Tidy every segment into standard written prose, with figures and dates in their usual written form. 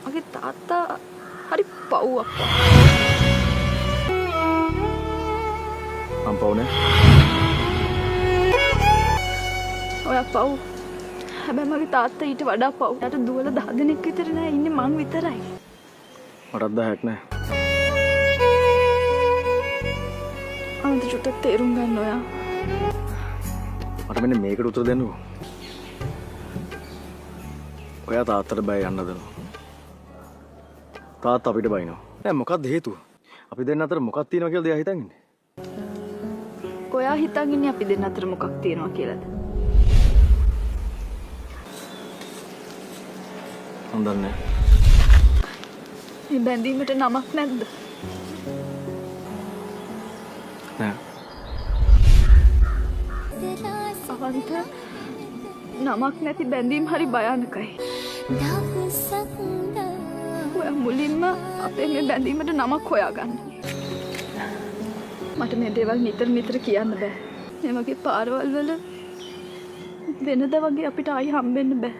මගේ තාත්තා හරි පව් අප්පා. මම පව් නෑ. ඔයා පව්. හැබැයි මගේ තාත්තා ඊට වඩා පව්. යාට දුවල 10 දෙනෙක් විතර නෑ ඉන්නේ මං විතරයි. මටත් 10ක් නෑ. අන්ත චුට්ටක් තේරුම් ගන්න ඔයා. මට මෙන්න මේකට උත්තර දෙන්නකෝ. ඔයා තාත්තට බය යන්න දෙනවා. තාත්තා අපිට බයිනවා. නෑ මොකක්ද හේතුව? අපි දෙන්න අතර මොකක්ද තියෙනවා කියලාද එයා හිතන් ඉන්නේ? ඔයා හිතන් ඉන්නේ අපි දෙන්න අතර මොකක් තියෙනවා කියලාද? මම දන්නේ මේ බැඳීමට නමක් නැද්ද? නෑ. අවන්ත නමක් නැති බැඳීම් හරි භයානකයි. ඔයා මුලින්ම අපේ මේ බැඳීමට නමක් හොයාගන්න. මට මේ දේවල් නිතර කියන්න බෑ. මේ වගේ පාරවල් වල වෙනද වගේ අපිට ආයි හම්බෙන්න බෑ.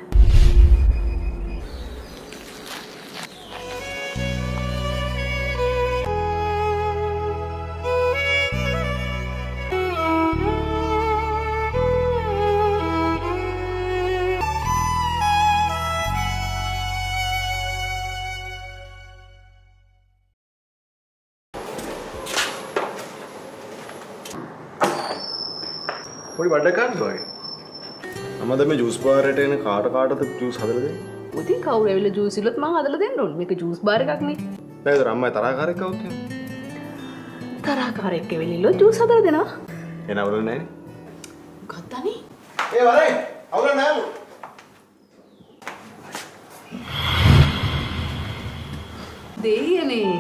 පොඩි බඩකාරද වගේ. අම්මද මේ ජූස් බාරට එන කාටද ජූස් හදලා දෙන්නේ? උතින් කවුරු ඇවිල්ලා ජූස් ඉල්ලුවොත් මම හදලා දෙන්න ඕනේ. මේක ජූස් බාර් එකක් නේ. නේද අම්මයි තරහකාරයෙක් කවුද? තරහකාරයෙක් ඇවිල්ලා ජූස් හදලා දෙනවා. එන අවුල නැහැ නේ. මොකක්ද අනේ? ඒ වරේ අවුල නැහැ. දෙයියනේ.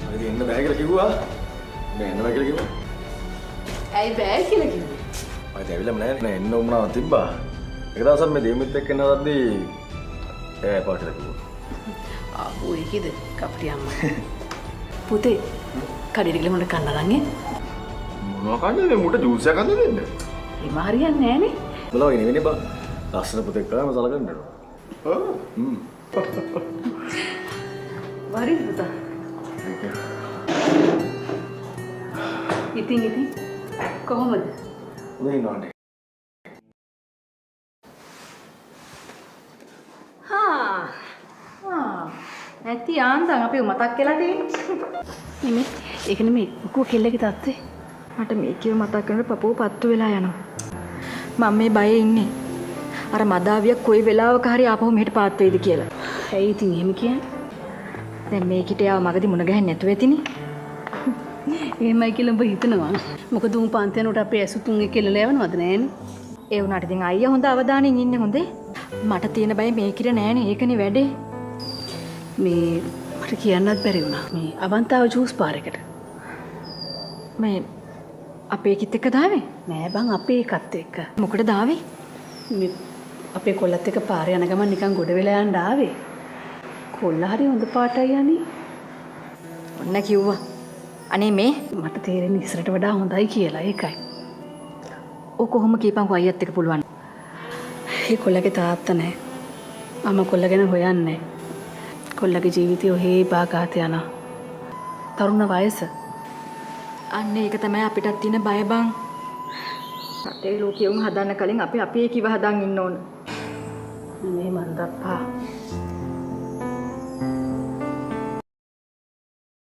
හරි එන්න බෑ කියලා කිව්වා. නෑ එන්න බෑ කියලා කිව්වා. ඇයි බෑ කියලා කිව්වේ? මම ඇවිල්ලාම නෑ එන්න උමනාවක් තිබ්බා. එක දවසක් මේ දෙමිත් එක්ක එන්න හදද්දී ඒ පාටට කිව්වා. ආපු ඒකද කපටි අම්මා. පුතේ කඩේට ගිහලා මොකද කන්න අරන් එන්නේ? මොනවා කන්නේ මේ මුට ජූස් එකක් හදලා දෙන්න. එම හරියන්නේ නෑනේ. බලව ඉන්නේ බා. ලස්සන පුතෙක් කරාම සලකන්න ඕන. ඔව්. වරින් පුතා. ඉතින් කොහොමද? උදේ ඉන්නවනේ. නැති ආන්දන් අපි මතක් වෙලා තියෙන්නේ. නෙමෙයි. ඒක නෙමෙයි. උකෝ කෙල්ලගේ තත්ත්වේ. මට මේ කිව මතක් කරනකොට පපුව පත්තු වෙලා යනවා. මම මේ බයේ ඉන්නේ. අර මදාවිය කොයි වෙලාවක හරි ආපහු මෙහෙට පාත් වෙයිද කියලා. ඇයි ඉතින් එහෙම කියන්නේ? දැන් මේකිට යාව මගදී මුණ ගැහෙන්නේ නැතුව ඇතිනේ. එහෙමයි කියලා ඔබ හිතනවා. මොකද උන් පන්ති යනකොට අපේ ඇසුතුන් එක කෙල්ලලා යවනවද නෑනේ. ඒ වුණාට ඉතින් අයියා හොඳ අවධානයෙන් ඉන්නේ හොඳේ. මට තියෙන බය මේකිට නෑනේ. ඒකනේ වැඩේ. මේ මට කියන්නත් බැරි වුණා. මේ අවන්තාව ජූස් බාර් එකට. මේ අපේ කිත් එක්ක දාවේ? නෑ බං අපේ එකත් එක්ක. මොකටද ආවේ? මේ අපේ කොල්ලත් එක්ක පාරේ යන ගමන් නිකන් ගොඩ වෙලා යන්න ආවේ. කොල්ල හරි හොඳ පාටයි යන්නේ. ඔන්න කිව්වා. අනේ මේ මට තේරෙන්නේ ඉස්සරට වඩා හොඳයි කියලා ඒකයි. ඔය කොහොම කීපන්කෝ අයියත් එක්ක පුළුවන්. ඒ කොල්ලගේ තාත්තා නැහැ. මම කොල්ල ගැන හොයන්නේ. කොල්ලගේ ජීවිතය ඔහේ බාගාත යනවා. තරුණ වයස. අන්න ඒක තමයි අපිටත් තියෙන බය බං. රටේ ලෝකියුන් හදන්න කලින් අපි අපේ කිව හදන් ඉන්න ඕන. මේ මන්දප්පා